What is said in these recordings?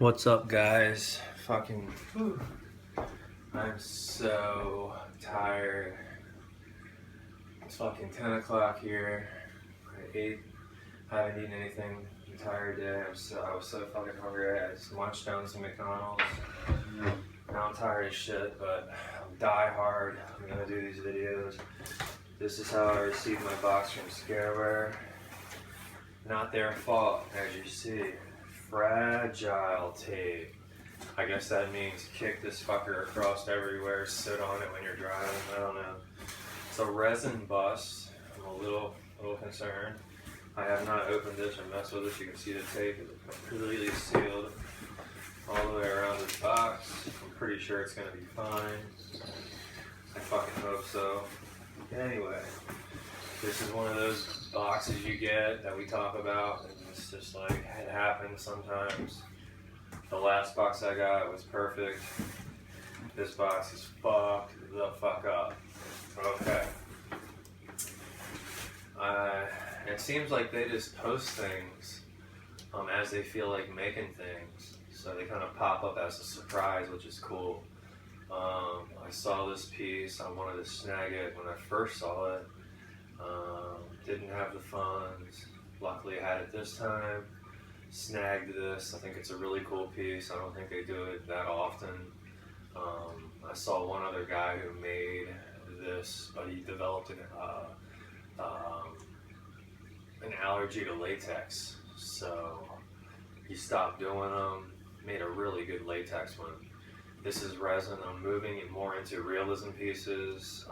What's up, guys? I'm so tired. It's fucking 10 o'clock here. I ate, haven't eaten anything the entire day. I was so fucking hungry. I just munched down some McDonald's. Now I'm tired as shit, but I'm die hard. I'm gonna do these videos. This is how I received my box from Scarewear. Not their fault, as you see. Fragile tape. I guess that means kick this fucker across everywhere, sit on it when you're driving, I don't know. It's a resin bust. I'm a little concerned. I have not opened this or messed with it. You can see the tape is completely sealed all the way around this box. I'm pretty sure it's gonna be fine. I fucking hope so. Anyway, this is one of those boxes you get that we talk about, and it's just like, it happens sometimes. The last box I got was perfect. This box is fucked the fuck up. Okay. It seems like they just post things as they feel like making things. So they kind of pop up as a surprise, which is cool. I saw this piece, I wanted to snag it when I first saw it. Didn't have the funds. Luckily I had it this time. Snagged this. I think it's a really cool piece. I don't think they do it that often. I saw one other guy who made this, but he developed an allergy to latex. So he stopped doing them, made a really good latex one. This is resin. I'm moving it more into realism pieces,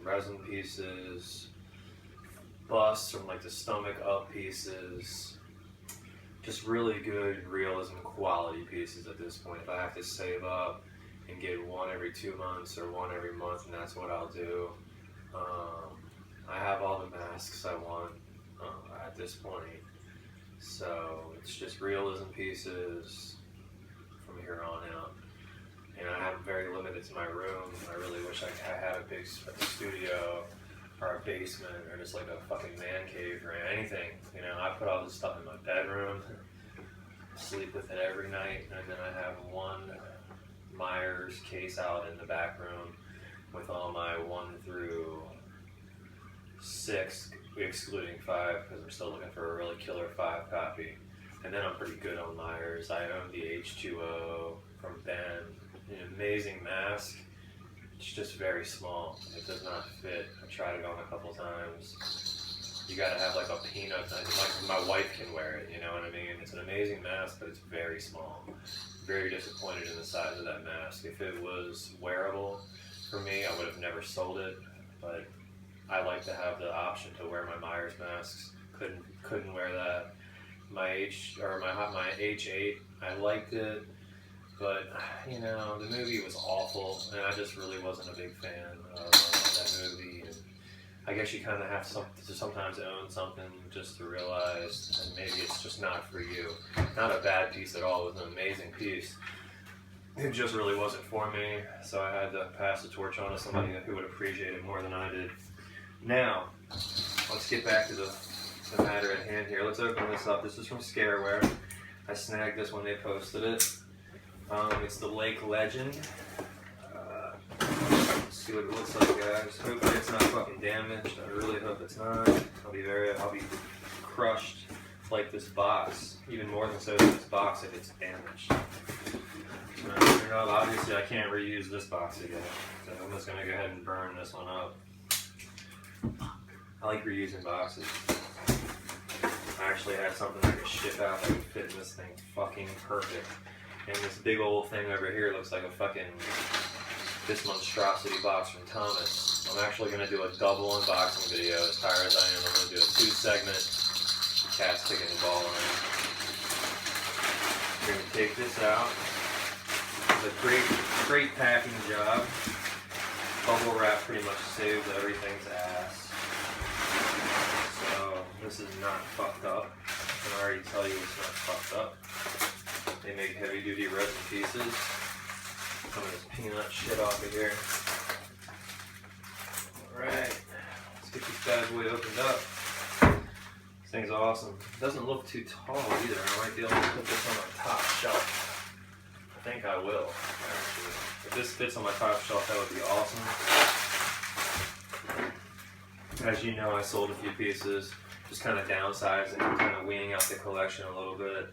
resin pieces, busts from like the stomach up pieces, just really good realism quality pieces at this point. If I have to save up and get one every 2 months or one every month, and that's what I'll do. I have all the masks I want at this point, so it's just realism pieces from here on out. And I'm very limited to my room. I really wish I had a big studio or a basement or just like a fucking man cave or anything. You know, I put all this stuff in my bedroom, sleep with it every night, and then I have one Myers case out in the back room with all my 1 through 6, excluding 5, because I'm still looking for a really killer 5 copy. And then I'm pretty good on Myers. I own the H2O from Ben. An amazing mask. It's just very small. It does not fit. I tried it on a couple times. You gotta have like a peanut. Like my wife can wear it, you know what I mean? It's an amazing mask, but it's very small. Very disappointed in the size of that mask. If it was wearable for me, I would have never sold it. But I like to have the option to wear my Myers masks. Couldn't wear that. My H8, I liked it. But, you know, the movie was awful, and I just really wasn't a big fan of that movie. And I guess you kind of have to sometimes own something just to realize, and maybe it's just not for you. Not a bad piece at all. It was an amazing piece. It just really wasn't for me, so I had to pass the torch on to somebody who would appreciate it more than I did. Now, let's get back to the matter at hand here. Let's open this up. This is from Scarewear. I snagged this when they posted it. It's the Lake Legend. Let's see what it looks like, guys. Hopefully it's not fucking damaged. I really hope it's not. I'll be crushed like this box, even more than so this box if it's damaged. So, obviously I can't reuse this box again, so I'm just gonna go ahead and burn this one up. I like reusing boxes. I actually had something I could ship out that would fit in this thing fucking perfect. And this big old thing over here looks like a fucking, this monstrosity box from Thomas. I'm actually going to do a double unboxing video as tired as I am. I'm going to do a 2-segment cast kicking the ball in. We're going to take this out. It's a great packing job. Bubble wrap pretty much saves everything's ass. So this is not fucked up. I can already tell you it's not fucked up. They make heavy duty resin pieces. Some of this peanut shit off of here. Alright, let's get this bad boy opened up. This thing's awesome. It doesn't look too tall either. I might be able to put this on a top shelf. think I will, actually. If this fits on my top shelf, that would be awesome. As you know, I sold a few pieces, just kind of downsizing and kind of weaning out the collection a little bit,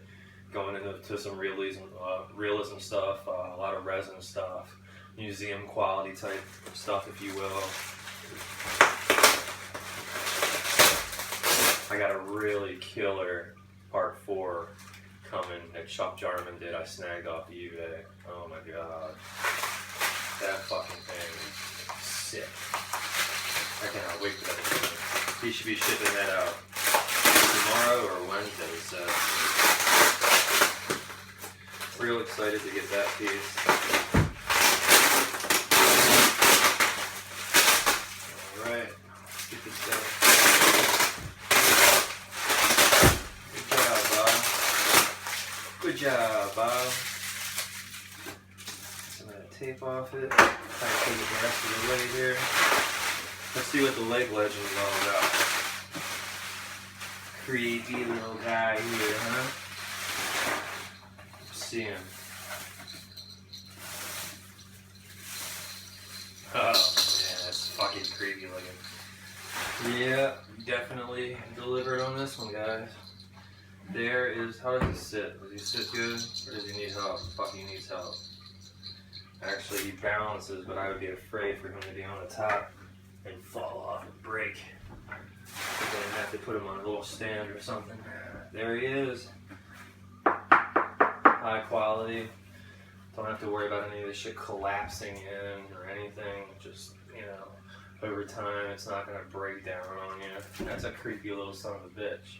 going into some realism stuff, a lot of resin stuff, museum quality type stuff, if you will. I got a really killer Part 4 coming that Chuck Jarman did. I snagged off of eBay. Oh my god. That fucking thing is sick. I cannot wait for that thing. He should be shipping that out tomorrow or Wednesday, so real excited to get that piece. Alright, let's get this done. Good job, Bob. Some of that tape off it. Try to take the rest of the leg here. Let's see what the leg legend is all about. Creepy little guy here, huh? Let's see him. Oh man, that's fucking creepy looking. Yeah, definitely delivered on this one, guys. There is, how does he sit? Does he sit good, or does he need help? Fuck, he needs help. Actually, he balances, but I would be afraid for him to be on the top and fall off and break. Then have to put him on a little stand or something. There he is. High quality. Don't have to worry about any of this shit collapsing in or anything. Just, you know, over time, it's not gonna break down on you. That's a creepy little son of a bitch.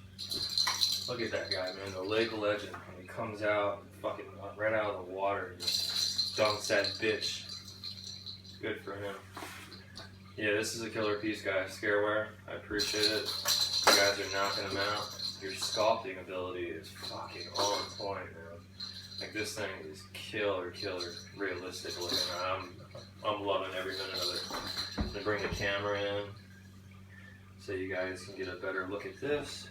Look at that guy, man, the Lake Legend. When he comes out, fucking right out of the water, just dunks that bitch. Good for him. Yeah, this is a killer piece, guys. Scarewear, I appreciate it. You guys are knocking them out. Your sculpting ability is fucking on point, man. Like, this thing is killer, realistic looking. I'm loving every minute of it. I'm gonna bring the camera in so you guys can get a better look at this.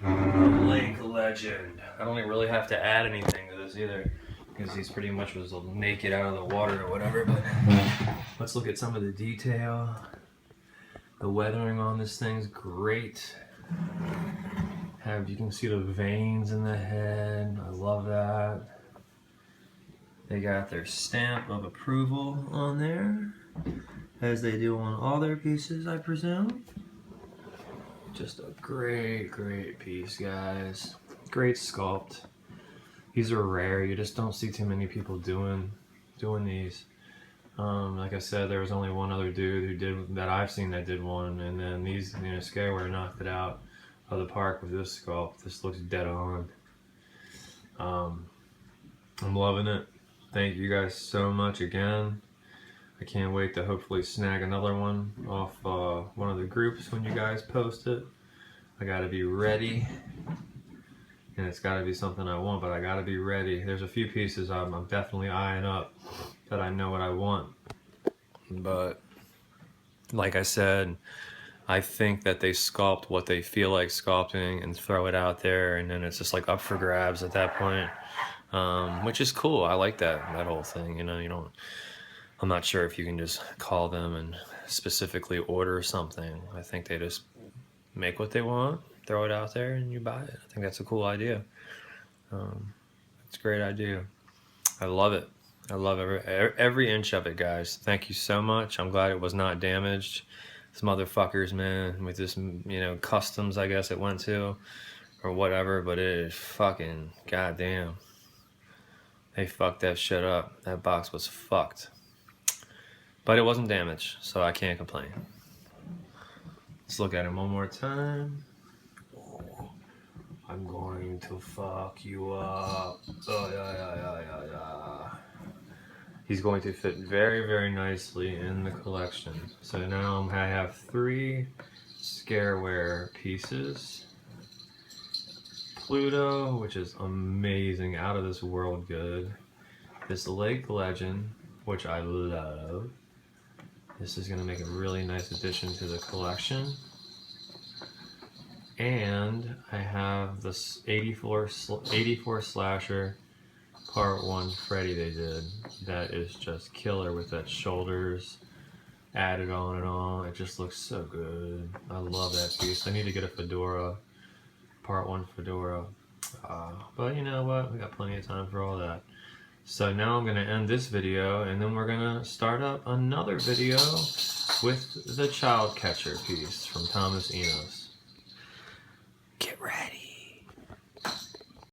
Lake Legend. I don't really have to add anything to this either, because he's pretty much was naked out of the water or whatever, but let's look at some of the detail. The weathering on this thing's great. You can see the veins in the head. I love that. They got their stamp of approval on there, as they do on all their pieces, I presume. Just a great piece, guys. Great sculpt. These are rare. You just don't see too many people doing these. Like I said, there was only one other dude who did that I've seen that did one, and then these, you know, Scarewear knocked it out of the park with this sculpt. This looks dead on. I'm loving it. Thank you guys so much again. I can't wait to hopefully snag another one off one of the groups when you guys post it. I gotta be ready, and it's gotta be something I want, but I gotta be ready. There's a few pieces I'm definitely eyeing up that I know what I want, but like I said, I think that they sculpt what they feel like sculpting and throw it out there, and then it's just like up for grabs at that point, which is cool. I like that whole thing. You know, you don't. I'm not sure if you can just call them and specifically order something. I think they just make what they want, throw it out there, and you buy it. I think that's a cool idea. It's a great idea. I love it. I love every inch of it, guys. Thank you so much. I'm glad it was not damaged. These motherfuckers, man, with this, you know, customs, I guess it went to, or whatever, but it is fucking goddamn. They fucked that shit up. That box was fucked. But it wasn't damaged, so I can't complain. Let's look at him one more time. Oh, I'm going to fuck you up. Oh, yeah. He's going to fit very nicely in the collection. So now I have 3 Scarewear pieces. Pluto, which is amazing, out of this world good. This Lake Legend, which I love. This is going to make a really nice addition to the collection. And I have this 84 slasher part 1 Freddy they did. That is just killer with that shoulders added on and on. It just looks so good. I love that piece. I need to get a fedora, part 1 fedora. But you know what? We got plenty of time for all that. So now I'm going to end this video, and then we're going to start up another video with the child catcher piece from Thomas Enos.